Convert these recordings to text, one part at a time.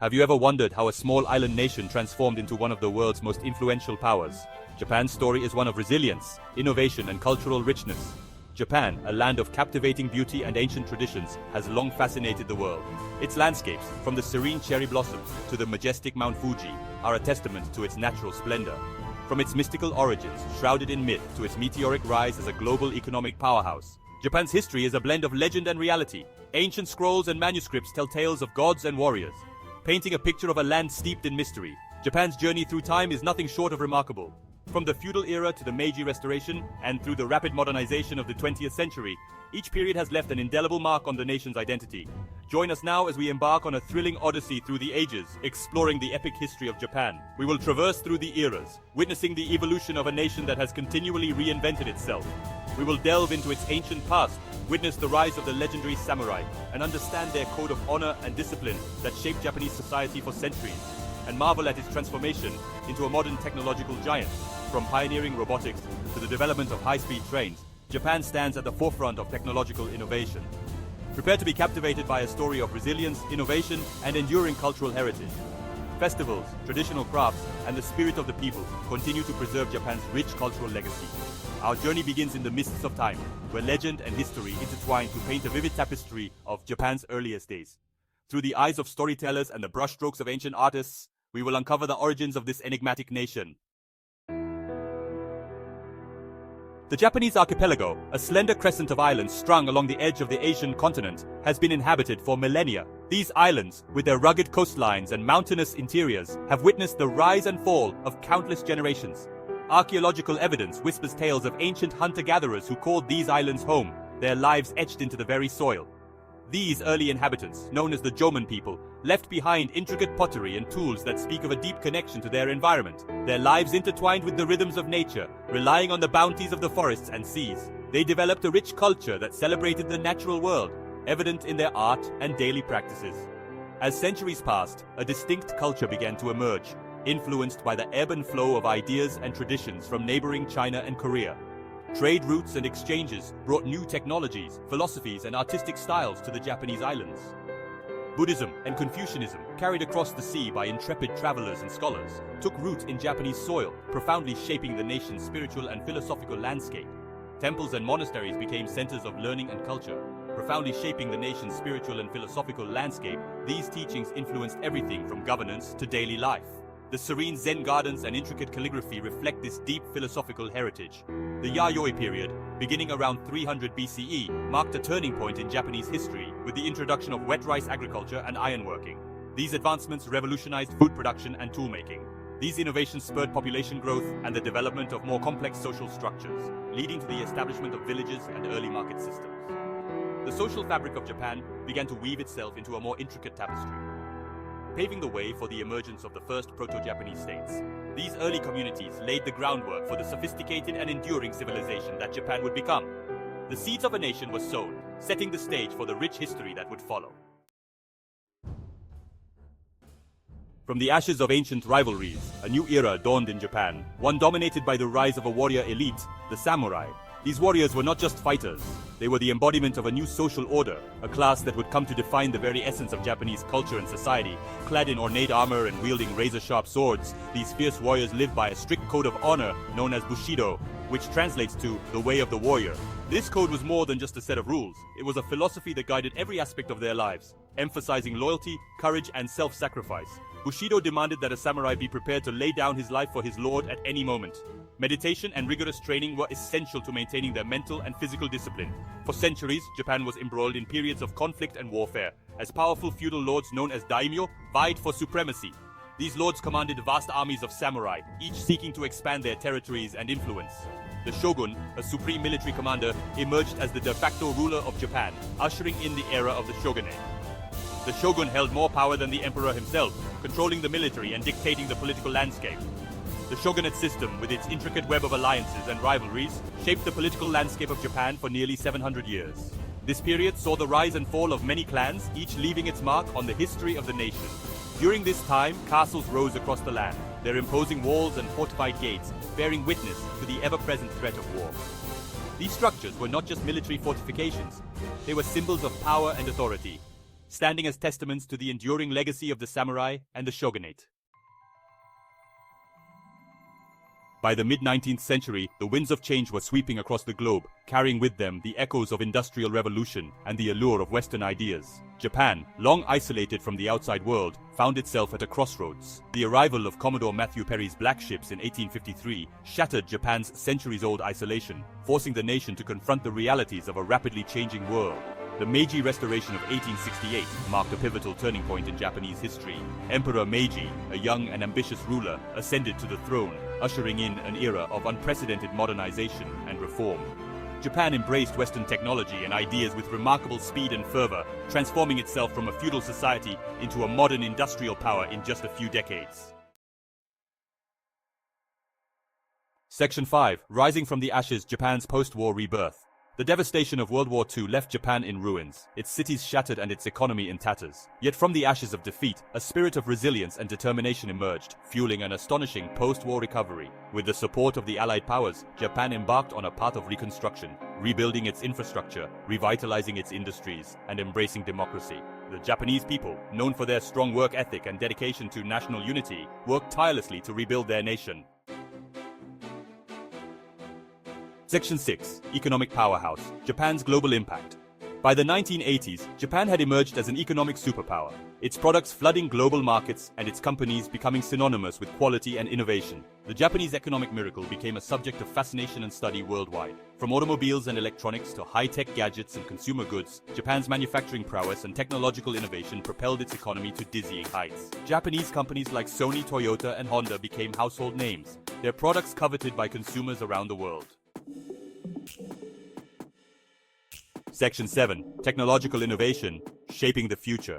Have you ever wondered how a small island nation transformed into one of the world's most influential powers? Japan's story is one of resilience, innovation, and cultural richness. Japan, a land of captivating beauty and ancient traditions, has long fascinated the world. Its landscapes, from the serene cherry blossoms to the majestic Mount Fuji, are a testament to its natural splendor. From its mystical origins, shrouded in myth, to its meteoric rise as a global economic powerhouse, Japan's history is a blend of legend and reality. Ancient scrolls and manuscripts tell tales of gods and warriors, painting a picture of a land steeped in mystery. Japan's journey through time is nothing short of remarkable. From the feudal era to the Meiji Restoration, and through the rapid modernization of the 20th century, each period has left an indelible mark on the nation's identity. Join us now as we embark on a thrilling odyssey through the ages, exploring the epic history of Japan. We will traverse through the eras, witnessing the evolution of a nation that has continually reinvented itself. We will delve into its ancient past, witness the rise of the legendary samurai, and understand their code of honor and discipline that shaped Japanese society for centuries, and marvel at its transformation into a modern technological giant. From pioneering robotics to the development of high-speed trains, Japan stands at the forefront of technological innovation. Prepare to be captivated by a story of resilience, innovation, and enduring cultural heritage. Festivals, traditional crafts, and the spirit of the people continue to preserve Japan's rich cultural legacy. Our journey begins in the mists of time, where legend and history intertwine to paint a vivid tapestry of Japan's earliest days. Through the eyes of storytellers and the brushstrokes of ancient artists, we will uncover the origins of this enigmatic nation. The Japanese archipelago, a slender crescent of islands strung along the edge of the Asian continent, has been inhabited for millennia. These islands, with their rugged coastlines and mountainous interiors, have witnessed the rise and fall of countless generations. Archaeological evidence whispers tales of ancient hunter-gatherers who called these islands home, their lives etched into the very soil. These early inhabitants, known as the Jomon people, left behind intricate pottery and tools that speak of a deep connection to their environment. Their lives intertwined with the rhythms of nature, relying on the bounties of the forests and seas. They developed a rich culture that celebrated the natural world, evident in their art and daily practices. As centuries passed, a distinct culture began to emerge, influenced by the ebb and flow of ideas and traditions from neighboring China and Korea. Trade routes and exchanges brought new technologies, philosophies, and artistic styles to the Japanese islands. Buddhism and Confucianism, carried across the sea by intrepid travelers and scholars, took root in Japanese soil, profoundly shaping the nation's spiritual and philosophical landscape. Temples and monasteries became centers of learning and culture, profoundly shaping the nation's spiritual and philosophical landscape. These teachings influenced everything from governance to daily life. The serene Zen gardens and intricate calligraphy reflect this deep philosophical heritage. The Yayoi period, beginning around 300 BCE, marked a turning point in Japanese history with the introduction of wet rice agriculture and ironworking. These advancements revolutionized food production and toolmaking. These innovations spurred population growth and the development of more complex social structures, leading to the establishment of villages and early market systems. The social fabric of Japan began to weave itself into a more intricate tapestry, paving the way for the emergence of the first proto-Japanese states. These early communities laid the groundwork for the sophisticated and enduring civilization that Japan would become. The seeds of a nation were sown, setting the stage for the rich history that would follow. From the ashes of ancient rivalries, a new era dawned in Japan, one dominated by the rise of a warrior elite, the samurai. These warriors were not just fighters, they were the embodiment of a new social order, a class that would come to define the very essence of Japanese culture and society. Clad in ornate armor and wielding razor-sharp swords, these fierce warriors lived by a strict code of honor known as Bushido, which translates to the way of the warrior. This code was more than just a set of rules. It was a philosophy that guided every aspect of their lives, emphasizing loyalty, courage, and self-sacrifice. Bushido demanded that a samurai be prepared to lay down his life for his lord at any moment. Meditation and rigorous training were essential to maintaining their mental and physical discipline. For centuries, Japan was embroiled in periods of conflict and warfare, as powerful feudal lords known as daimyo vied for supremacy. These lords commanded vast armies of samurai, each seeking to expand their territories and influence. The shogun, a supreme military commander, emerged as the de facto ruler of Japan, ushering in the era of the shogunate. The shogun held more power than the emperor himself, controlling the military and dictating the political landscape. The shogunate system, with its intricate web of alliances and rivalries, shaped the political landscape of Japan for nearly 700 years. This period saw the rise and fall of many clans, each leaving its mark on the history of the nation. During this time, castles rose across the land, their imposing walls and fortified gates bearing witness to the ever-present threat of war. These structures were not just military fortifications, they were symbols of power and authority. standing as testaments to the enduring legacy of the samurai and the shogunate. By the mid-19th century, the winds of change were sweeping across the globe, carrying with them the echoes of industrial revolution and the allure of Western ideas. Japan, long isolated from the outside world, found itself at a crossroads. The arrival of Commodore Matthew Perry's black ships in 1853 shattered Japan's centuries-old isolation, forcing the nation to confront the realities of a rapidly changing world. The Meiji Restoration of 1868 marked a pivotal turning point in Japanese history. Emperor Meiji, a young and ambitious ruler, ascended to the throne, ushering in an era of unprecedented modernization and reform. Japan embraced Western technology and ideas with remarkable speed and fervor, transforming itself from a feudal society into a modern industrial power in just a few decades. Section 5. Rising from the Ashes, Japan's post-war rebirth. The devastation of World War II left Japan in ruins, its cities shattered and its economy in tatters. Yet from the ashes of defeat, a spirit of resilience and determination emerged, fueling an astonishing post-war recovery. With the support of the Allied powers, Japan embarked on a path of reconstruction, rebuilding its infrastructure, revitalizing its industries, and embracing democracy. The Japanese people, known for their strong work ethic and dedication to national unity, worked tirelessly to rebuild their nation. Section 6. Economic Powerhouse. Japan's global impact. By the 1980s, Japan had emerged as an economic superpower, its products flooding global markets and its companies becoming synonymous with quality and innovation. The Japanese economic miracle became a subject of fascination and study worldwide. From automobiles and electronics to high-tech gadgets and consumer goods, Japan's manufacturing prowess and technological innovation propelled its economy to dizzying heights. Japanese companies like Sony, Toyota, and Honda became household names, their products coveted by consumers around the world. Section 7. Technological innovation, shaping the future.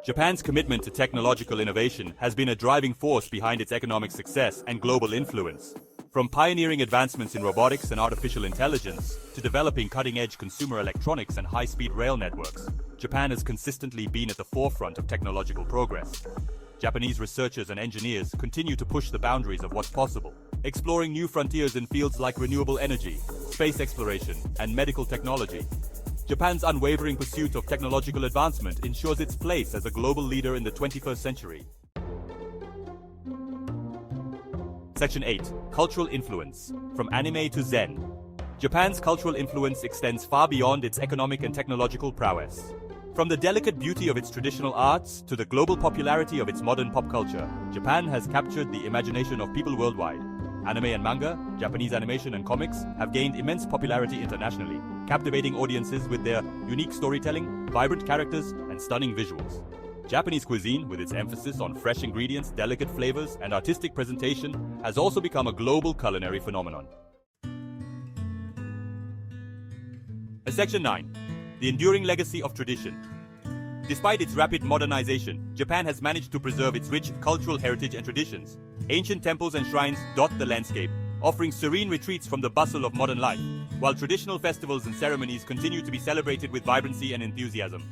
Japan's commitment to technological innovation has been a driving force behind its economic success and global influence. From pioneering advancements in robotics and artificial intelligence to developing cutting-edge consumer electronics and high-speed rail networks, Japan has consistently been at the forefront of technological progress. Japanese researchers and engineers continue to push the boundaries of what's possible, exploring new frontiers in fields like renewable energy, space exploration, and medical technology. Japan's unwavering pursuit of technological advancement ensures its place as a global leader in the 21st century. Section 8. Cultural influence. From anime to Zen. Japan's cultural influence extends far beyond its economic and technological prowess. From the delicate beauty of its traditional arts to the global popularity of its modern pop culture, Japan has captured the imagination of people worldwide. Anime and manga, Japanese animation and comics have gained immense popularity internationally, captivating audiences with their unique storytelling, vibrant characters, and stunning visuals. Japanese cuisine, with its emphasis on fresh ingredients, delicate flavors, and artistic presentation, has also become a global culinary phenomenon. Section 9. The enduring legacy of tradition. Despite its rapid modernization, Japan has managed to preserve its rich cultural heritage and traditions. Ancient temples and shrines dot the landscape, offering serene retreats from the bustle of modern life, while traditional festivals and ceremonies continue to be celebrated with vibrancy and enthusiasm.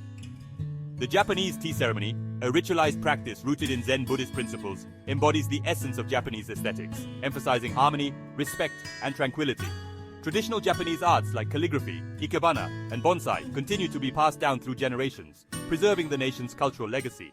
The Japanese tea ceremony, a ritualized practice rooted in Zen Buddhist principles, embodies the essence of Japanese aesthetics, emphasizing harmony, respect, and tranquility. Traditional Japanese arts like calligraphy, ikebana, and bonsai continue to be passed down through generations, preserving the nation's cultural legacy.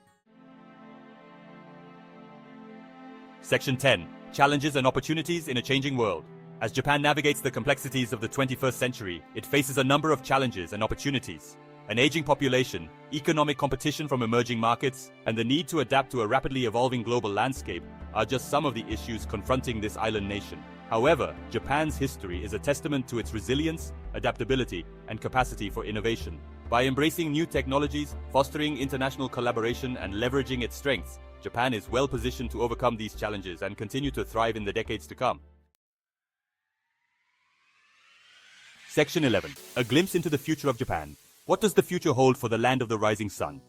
Section 10. Challenges and opportunities in a changing world. As Japan navigates the complexities of the 21st century, it faces a number of challenges and opportunities. An aging population, economic competition from emerging markets, and the need to adapt to a rapidly evolving global landscape are just some of the issues confronting this island nation. However, Japan's history is a testament to its resilience, adaptability, and capacity for innovation. By embracing new technologies, fostering international collaboration, and leveraging its strengths, Japan is well positioned to overcome these challenges and continue to thrive in the decades to come. Section 11. A glimpse into the future of Japan. What does the future hold for the land of the rising sun?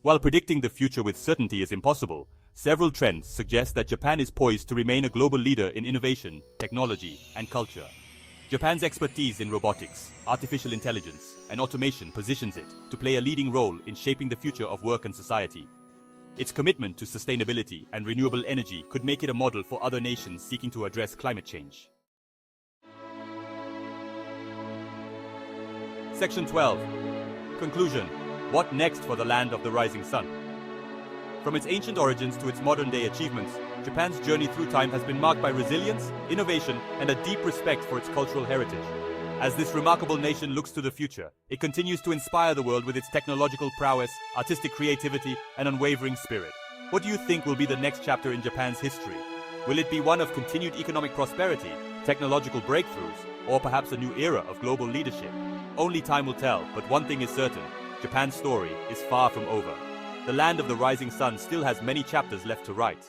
While predicting the future with certainty is impossible, several trends suggest that Japan is poised to remain a global leader in innovation, technology, and culture. Japan's expertise in robotics, artificial intelligence, and automation positions it to play a leading role in shaping the future of work and society. Its commitment to sustainability and renewable energy could make it a model for other nations seeking to address climate change. Section 12. Conclusion. What next for the land of the rising sun? From its ancient origins to its modern-day achievements, Japan's journey through time has been marked by resilience, innovation, and a deep respect for its cultural heritage. As this remarkable nation looks to the future, it continues to inspire the world with its technological prowess, artistic creativity, and unwavering spirit. What do you think will be the next chapter in Japan's history? Will it be one of continued economic prosperity, technological breakthroughs, or perhaps a new era of global leadership? Only time will tell, but one thing is certain: Japan's story is far from over. The land of the rising sun still has many chapters left to write.